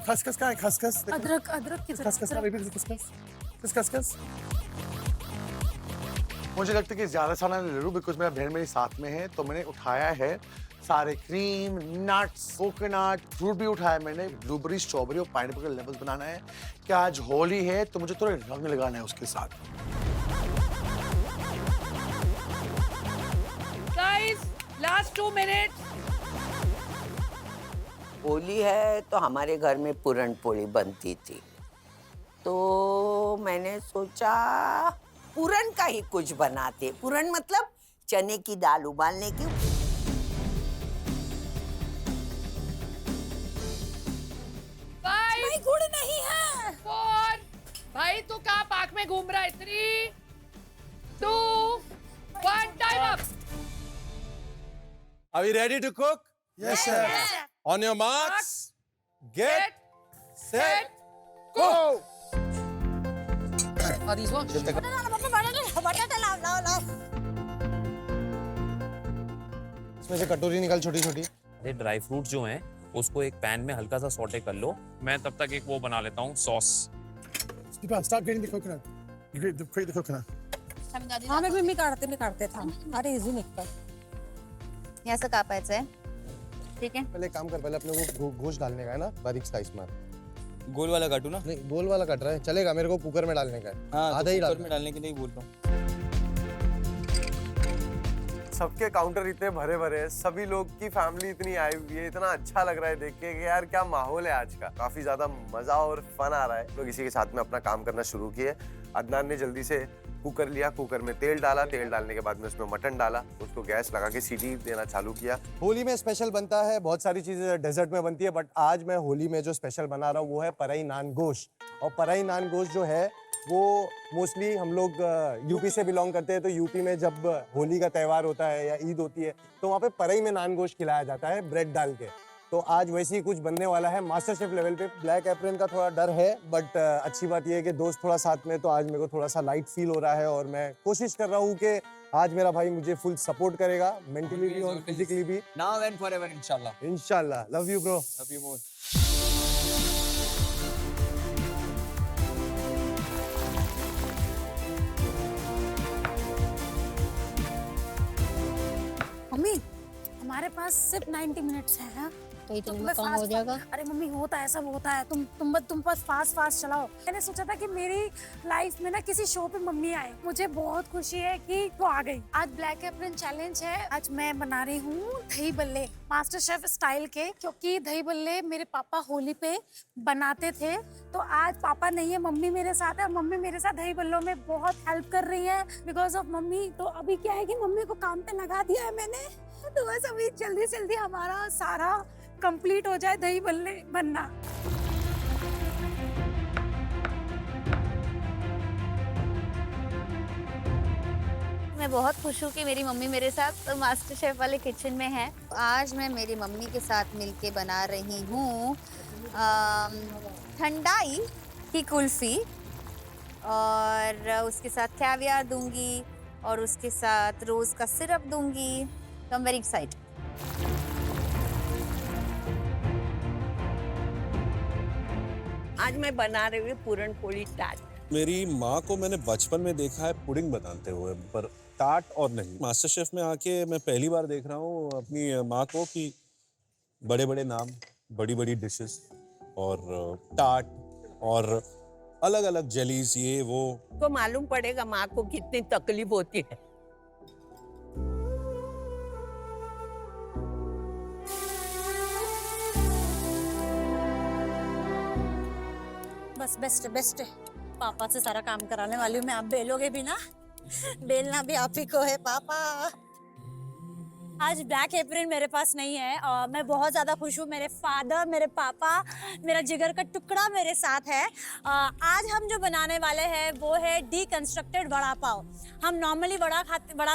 खसखस कहाँ है? खसखस। अदरक अदरक की खसखस का बेबी, खसखस खसखस। मुझे लगता है कि ज्यादा सारा ले लूं बिकॉज मेरा बहन मेरे साथ में है, तो मैंने उठाया है सारे क्रीम, नट्स, कोकोनट, फ्रूट भी उठाया मैंने, ब्लूबेरी, स्ट्रॉबेरी और पाइनएप्पल के लेवल्स बनाना है कि आज होली है तो मुझे थोड़े रंग लगाना है उसके साथ। Guys, last 2 minutes. होली है तो हमारे घर में पूरन पोली बनती थी। तो मैंने सोचा पूरन का ही कुछ बनाते। पूरन मतलब चने की दाल उबालने की। भाई गुड़ नहीं है। 4 भाई तू कहाँ पार्क में घूम रहा है? 3 2 1 time up. Are we ready to cook? Yes, sir. On your marks, get set, go. Are these ones? बटाटा लाओ। इसमें से कटोरी निकाल छोटी छोटी। ये ड्राई फ्रूट जो हैं उसको एक पैन में हल्का सा सौटे कर लो। मैं तब तक एक वो बना लेता हूँ sauce. Start getting the coconut. Grate the coconut. हाँ मैं भी काटते था। अरे इजी निकल। हे असं कापायचंय, ठीक है? पहले काम कर, पहले अपने को गोश्त डालने का है ना, बारीक स्लाइस मार। गोल वाला काटू ना? नहीं, गोल वाला कट रहा है, चलेगा। मेरे को कुकर में डालने का है। हाँ, आधा ही कुकर में डालने की नहीं बोल रहा हूँ। सबके काउंटर इतने भरे भरे हैं, सभी लोग की फैमिली इतनी आई हुई है, इतना अच्छा लग रहा है देख के कि यार क्या माहौल है आज का। काफी ज्यादा मजा और फन आ रहा है। लोग इसी के साथ में अपना काम करना शुरू किए। अदनान ने जल्दी से कुकर लिया, कुकर में तेल डाला, तेल डालने के बाद में उसमें मटन डाला, उसको गैस लगा के सीटी देना चालू किया। होली में स्पेशल बनता है, बहुत सारी चीजें डेजर्ट में बनती है, बट आज मैं होली में जो स्पेशल बना रहा हूँ वो है पराई नान गोश्त। और पराई नान गोश्त जो है वो मोस्टली हम लोग यूपी से बिलोंग करते हैं, तो यूपी में जब होली का त्यौहार होता है या ईद होती है तो वहाँ पे पराई में नान गोश्त खिलाया जाता है ब्रेड डाल के। तो आज वैसे ही कुछ बनने वाला है मास्टर शेफ लेवल पे। ब्लैक एप्रन का थोड़ा डर है, बट अच्छी बात यह है कि दोस्त थोड़ा साथ में, तो आज मेरे को थोड़ा सा लाइट फील हो रहा है और मैं कोशिश कर रहा हूँ कि आज मेरा भाई मुझे फुल सपोर्ट करेगा, मेंटली भी और फिजिकली भी। नाउ एंड फॉरएवर इंशाल्लाह। इंशाल्लाह। Love you bro. Love you more. Mummy हमारे पास सिर्फ 90 मिनट्स है ना? तो इतने में मैं काम हो fast- जाएगा। अरे मम्मी होता है, सब होता है। तुम बस फास्ट चलाओ। मैंने सोचा था कि मेरी लाइफ में ना किसी शो पे मम्मी आए। मुझे बहुत खुशी है कि वो आ गई। आज ब्लैक एप्रन चैलेंज है। आज मैं बना रही हूँ दही बल्ले मास्टर शेफ स्टाइल के, क्योंकि दही बल्ले मेरे पापा होली पे बनाते थे। तो आज पापा नहीं है, मम्मी मेरे साथ है और मम्मी मेरे साथ दही बल्लों में बहुत हेल्प कर रही है बिकॉज ऑफ मम्मी। तो अभी क्या है कि मम्मी को काम पे लगा दिया है मैंने। तो बस अभी जल्दी हमारा सारा कंप्लीट हो जाए दही बल्ले बनना। मैं बहुत खुश हूँ कि मेरी मम्मी मेरे साथ मास्टर शेफ वाले किचन में है। आज मैं मेरी मम्मी के साथ मिलके बना रही हूँ ठंडाई की कुल्फी, और उसके साथ कैवियार दूंगी और उसके साथ रोज का सिरप दूंगी। तो आई एम वेरी एक्साइटेड। आज मैं बना रही हूँ पूरन पोली टाट। मेरी माँ को मैंने बचपन में देखा है पुडिंग बनाते हुए, पर टाट और नहीं। मास्टर शेफ में आके मैं पहली बार देख रहा हूँ अपनी माँ को कि बड़े बड़े नाम, बड़ी बड़ी डिशेस और टाट और अलग अलग जेलीज, ये वो। तो मालूम पड़ेगा माँ को कितनी तकलीफ होती है। बस बेस्ट है। पापा से सारा काम कराने वाली हूँ मैं। आप बेलोगे भी ना? बेलना भी आप ही को है पापा। आज ब्लैक एप्रन मेरे पास नहीं है और मैं बहुत ज़्यादा खुश हूँ। मेरे फादर, मेरे पापा, मेरा जिगर का टुकड़ा मेरे साथ है। आज हम जो बनाने वाले हैं वो है डीकंस्ट्रक्टेड वड़ा पाव। हम नॉर्मली वड़ा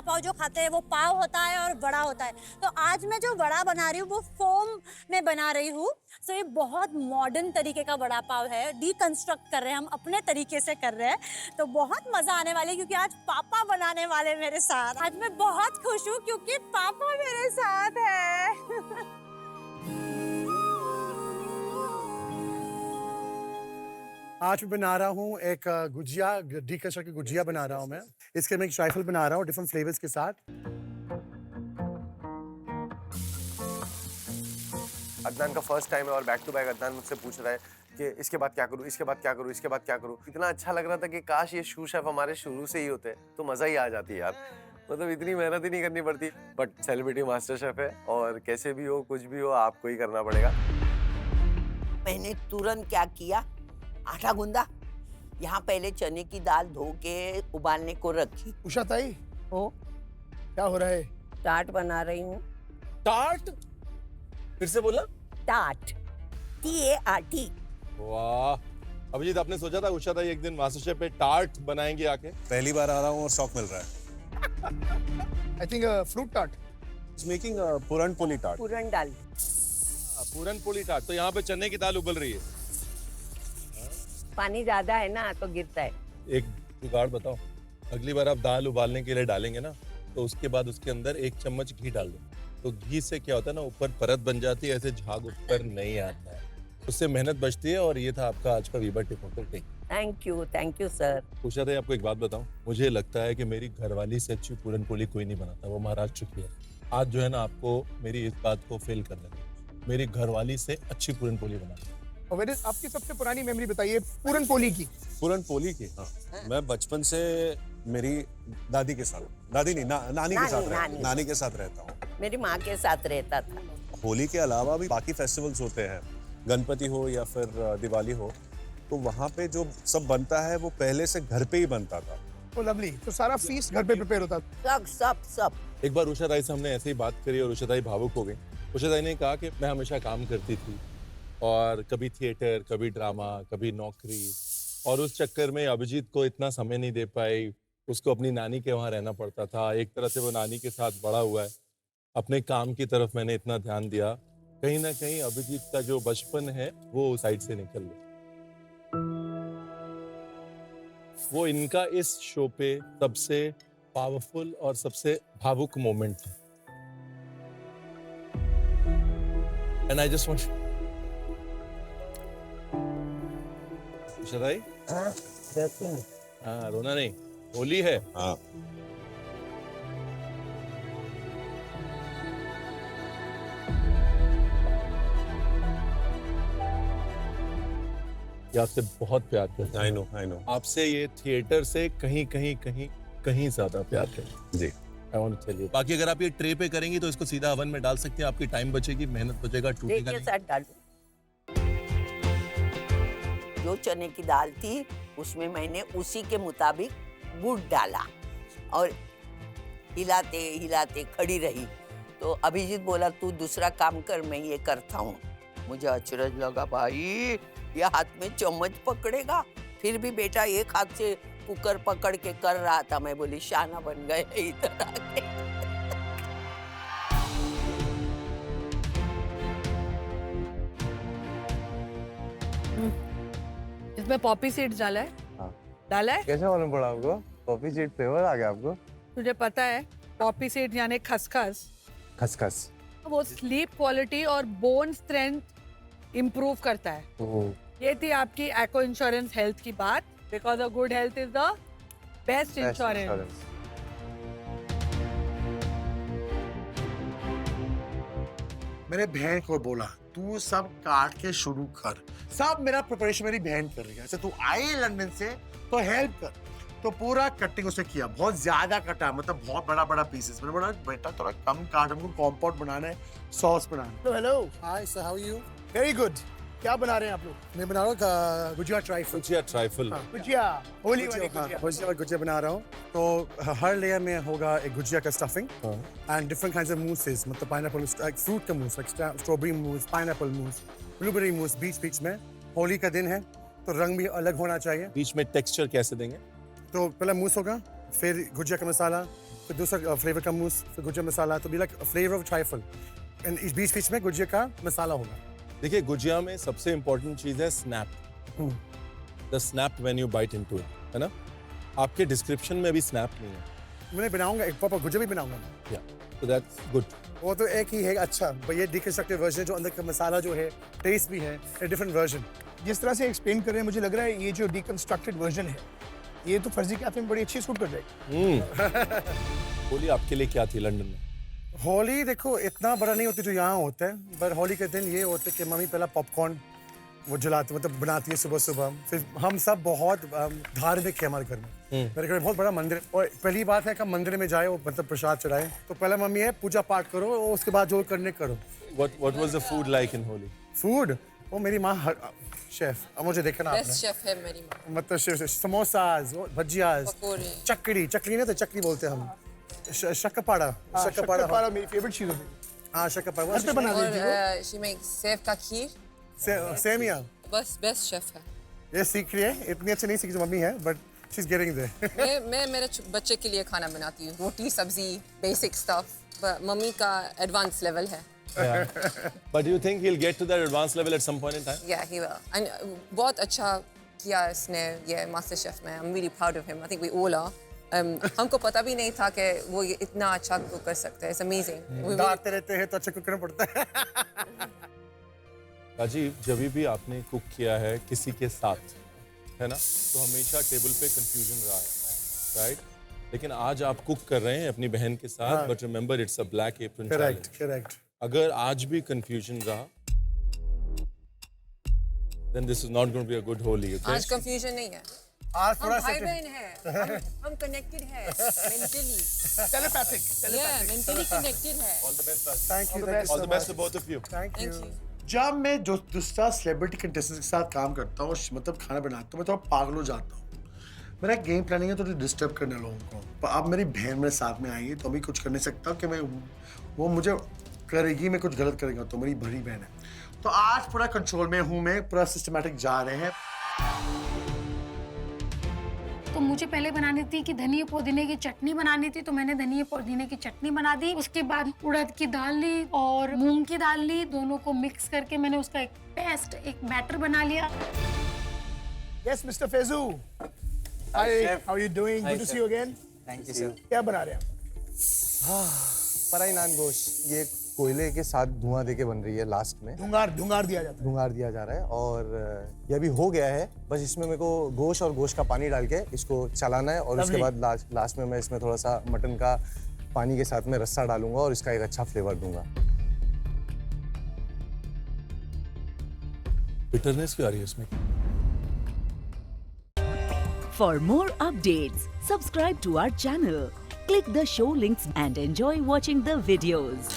पाव जो खाते हैं वो पाव होता है और वड़ा होता है। तो आज मैं जो वड़ा बना रही हूँ वो फोम में बना रही हूँ। सो ये बहुत मॉडर्न तरीके का वड़ा पाव है। डीकंस्ट्रक्ट कर रहे हैं हम, अपने तरीके से कर रहे हैं। तो बहुत मज़ा आने वाली है क्योंकि आज पापा बनाने वाले मेरे साथ। आज मैं बहुत खुश हूँ क्योंकि पापा मेरे साथ है। आज मैं बना रहा हूँ एक गुजिया, डीकंस्ट्रक्ट की गुजिया बना रहा हूँ मैं। इसके मैं एक ट्राइफल बना रहा हूँ डिफरेंट फ्लेवर्स के साथ। अदनान का फर्स्ट टाइम है और बैक टू बैक अदनान मुझसे पूछ रहा है कि इसके बाद क्या करूँ, इसके बाद क्या करूँ, इसके बाद क्या करूँ। इतना अच्छा लग रहा था कि काश ये शू शेफ हमारे शुरू से ही होते तो मज़ा ही आ जाती यार। मतलब इतनी मेहनत ही नहीं करनी पड़ती। बट सेलिब्रिटी मास्टर शेफ है और कैसे भी हो, कुछ भी हो, आपको ही करना पड़ेगा। मैंने तुरंत क्या किया, आटा गूंदा, यहाँ पहले चने की दाल धो के उबालने को रखी। उषा ताई हो क्या हो रहा है? टाट बना रही हूँ। टाट? फिर से बोला? टाट, TART। वाह, अभिजीत आपने सोचा था उषा ताई एक दिन मास्टर शेफ पे टार्ट बनाएंगे आके? पहली बार आ रहा हूँ और शौक मिल रहा है। I think fruit tart. Is making puran poli tart. Puran डाल। पूरन पोली टार्ट। तो यहाँ पे चने की दाल उबल रही है। पानी ज्यादा है ना तो गिरता है। एक जुगाड़ बताओ, अगली बार आप दाल उबालने के लिए डालेंगे ना तो उसके बाद उसके अंदर 1 चम्मच घी डाल दो। तो घी से क्या होता है ना, ऊपर परत बन जाती है, ऐसे झाग ऊपर नहीं आता है, उससे मेहनत बचती है। और ये था आपका आज का Veeba tip hotel tip. Thank you sir. पूछा था आपको एक बात बताऊं, मुझे लगता है कि मेरी घरवाली से अच्छी पूरन पोली कोई नहीं बनाता, वो महाराष्ट्र की है। आज जो है ना आपको मेरी इस बात को फेल कर देना, मेरी घरवाली से अच्छी पूरन पोली बनाता। और वैसे आपकी सबसे पुरानी मेमोरी बताइए पूरन पोली की। पूरन पोली की? हाँ, मैं बचपन से मेरी दादी के साथ, दादी नहीं नानी के साथ रहता हूँ। मेरी माँ के साथ रहता था। होली के अलावा भी बाकी फेस्टिवल्स होते हैं, गणपति हो या फिर दिवाली हो, तो वहाँ पे जो सब बनता है वो पहले से घर पे ही बनता था। ओ लवली, तो सारा फीस्ट घर पे प्रिपेयर होता था। सब। एक बार उषा ताई से हमने ऐसे ही बात करी और उषा ताई भावुक हो गई। उषा ताई ने कहा कि मैं हमेशा काम करती थी और कभी थिएटर, कभी ड्रामा, कभी नौकरी, और उस चक्कर में अभिजीत को इतना समय नहीं दे पाई। उसको अपनी नानी के वहाँ रहना पड़ता था। एक तरह से वो नानी के साथ बड़ा हुआ है। अपने काम की तरफ मैंने इतना ध्यान दिया, कहीं ना कहीं अभिजीत का जो बचपन है वो साइड से निकल गया। वो इनका इस शो पे सबसे पावरफुल और सबसे भावुक मोमेंट है। And I just want Shaddai, हाँ रोना नहीं, होली है। हाँ ये आपसे बहुत प्यार करते हैं। I know. आपसे ये थिएटर से कहीं ज्यादा प्यार करते जी। I want to tell you. बाकी अगर आप ये ट्रे पे करेंगी तो इसको सीधा ओवन में डाल सकते हैं, आपकी टाइम बचेगी, मेहनत बचेगा, टूटेगा नहीं। साथ डाल। जो चने की दाल थी उसमें मैंने उसी के मुताबिक गुड़ डाला और हिलाते खड़ी रही। तो अभिजीत बोला तू दूसरा काम कर, मैं ये करता हूँ। मुझे अचरज लगा, भाई ये हाथ में चम्मच पकड़ेगा, फिर भी बेटा एक हाथ से कुकर पकड़ के कर रहा था। मैं बोली शाना बन गए इधर आके। इसमें पॉपी सीड्स डाला है? हाँ। डाला है? कैसे मालूम पड़ा आपको? पॉपी सीड फ्लेवर आ गया आपको? तुझे पता है पॉपी सीड यानी खसखस, खसखस वो स्लीप क्वालिटी और बोन स्ट्रेंथ इम्प्रूव करता है। ये थी आपकी एको इंश्योरेंस हेल्थ की बात, because a good health is the best insurance. मेरे बहन को बोला तू सब काट के शुरू कर, सब मेरा प्रिपरेशन मेरी बहन कर रही है। ऐसे तू आई लंदन से तो हेल्प कर, तो पूरा कटिंग उसने किया, बहुत ज्यादा कटा, मतलब बहुत बड़ा पीसेस। मैंने बोला बेटा थोड़ा कम काट, हमको कॉम्पोट बनाना है, सॉस बनाना है। Hello hi sir, how are you? Very good. क्या बना रहे हैं आप लोग? मैं बना रहा हूँ गुजिया ट्राइफल। गुजिया होली वाली गुजिया बना रहा हूँ। तो हर लेयर में होगा एक गुजिया का stuffing and different kinds of mousses, मतलब पाइनएप्पल, फ्रूट का mousse, strawberry mousse, pineapple mousse, blueberry mousse. बीच में होली का दिन है तो रंग भी अलग होना चाहिए। बीच में टेक्सचर कैसे देंगे? तो पहला मूस होगा, फिर गुजिया का मसाला, फिर दूसरा फ्लेवर का मूस, फिर गुजिया मसाला, तो be like flavour of trifle. And इस बीच में गुजिया का मसाला होगा। देखिए गुजिया में सबसे इंपॉर्टेंट चीज है snap, the snap when you bite into it, है ना? आपके डिस्क्रिप्शन में अभी स्नैप नहीं है। मैं बनाऊंगा, एक प्रॉपर गुजिया भी बनाऊंगा। या सो दैट्स गुड। वो तो एक ही है, अच्छा, पर ये डिकंस्ट्रक्टेड वर्जन, जो अंदर का मसाला जो है, टेस्ट भी है, डिफरेंट वर्जन। जिस तरह से एक्सप्लेन कर रहे हैं, मुझे लग रहा है ये जो डिकंस्ट्रक्टेड वर्जन है, ये तो फर्जी कैफे में बड़ी अच्छी सूट कर जाएगी। होली आपके लिए क्या थी लंदन में? होली देखो इतना बड़ा नहीं होती जो यहाँ होता है, पर होली के दिन ये होता है कि मम्मी पहला पॉपकॉर्न वो जलाती, मतलब बनाती है सुबह। फिर हम सब बहुत धार्मिक है हमारे घर में। मेरे घर में बहुत बड़ा मंदिर, और पहली बात है कि मंदिर में जाए, वो मतलब प्रसाद चढ़ाए। तो पहला मम्मी है पूजा पाठ करो, और उसके बाद जो करने करो। What was the food like in Holi? Food? वो मेरी माँ शेफ, अब मुझे देखा ना बेस्ट आपने, शेफ है मेरी माँ। मतलब शेफ समोसाज, भजियाज, पकौड़े। चकड़ी नहीं तो चकड़ी बोलते हैं हम, शक्करपारा, शक्करपारा मेरी फेवरेट चीज होती है। हाँ शक्करपारा। घर पे बना लीजिए वो। शी मेक सेव का खीर। सेमिया। बस बेस्ट शेफ है। ये सीख रही है, इतनी अच्छी नहीं सीखी जो मम्मी है, but she is getting there. मैं मेरे बच्चे के लिए खाना बनाती हूँ, रोटी सब्जी बेसिक स्टफ। मम्मी का एडवांस लेवल है। But do you think he'll get to that advanced level at some point in time? Yeah, he will. And बहुत अच्छा किया इसने ये मास्टर शेफ में। I'm really proud of him. I think we all are. हमको पता भी नहीं था कि वो ये इतना अच्छा कुक कर सकते हैं। It's amazing. डांटते रहते हैं तो अच्छा कुक करना पड़ता है। राजीव, जब भी आपने कुक किया है किसी के साथ, है ना, तो हमेशा टेबल पे कंफ्यूजन रहा है, राइट? लेकिन आज आप कुक कर रहे हैं अपनी बहन के साथ, but remember it's a black apron challenge. Correct. अगर आज भी कंफ्यूजन रहा, then this is not going to be a good Holi. Okay? आज कंफ्यूजन नहीं है। आज हम भाई बहन हैं। हम कनेक्टेड हैं मेंटली। Telepathic. मेंटली कनेक्टेड है। Thank you. All the best to both of you. Thank you. जब मैं जो दूसरा सेलिब्रिटी कंटेस्टेंट के साथ काम करता हूँ, मतलब खाना बनाता हूँ, मैं थोड़ा पागल हो जाता हूँ। मेरा गेम प्लानिंग है थोड़ी डिस्टर्ब करने लोगों को, पर अब मेरी बहन मेरे साथ में आई है तो अभी कुछ कर नहीं सकता कि मैं वो मुझे करेगी, मैं कुछ गलत करेगा तो मेरी बड़ी बहन है। तो आज पूरा कंट्रोल में हूँ मैं, पूरा सिस्टमैटिक जा रहे हैं। तो मुझे पहले बनानी थी कि धनिया पुदीने की चटनी बनानी थी, तो मैंने धनिया पुदीने की चटनी बना दी। उसके बाद उड़द की दाल ली और मूंग की दाल ली, दोनों को मिक्स करके मैंने उसका एक पेस्ट, एक बैटर बना लिया। Yes, Mr. Faizu. Hi, how are you doing? Good to see you again. Thank you, sir. क्या बना रहे हैं? पराई नान गोश्त, ये कोयले के साथ धुआं देके बन रही है लास्ट में। धुंगार दिया जाता है। धुंगार दिया जा रहा है और ये अभी हो गया है। बस इसमें मेरे को गोश्त और गोश्त का पानी डाल के इसको चलाना है और उसके बाद लास्ट में मैं इसमें थोड़ा सा मटन का पानी के साथ में रस्सा डालूंगा और इसका एक अच्छा फ्लेवर दूंगा। बिटरनेस क्यों आ रही है इसमें? For more updates, subscribe to our channel, click the show links and enjoy watching the videos.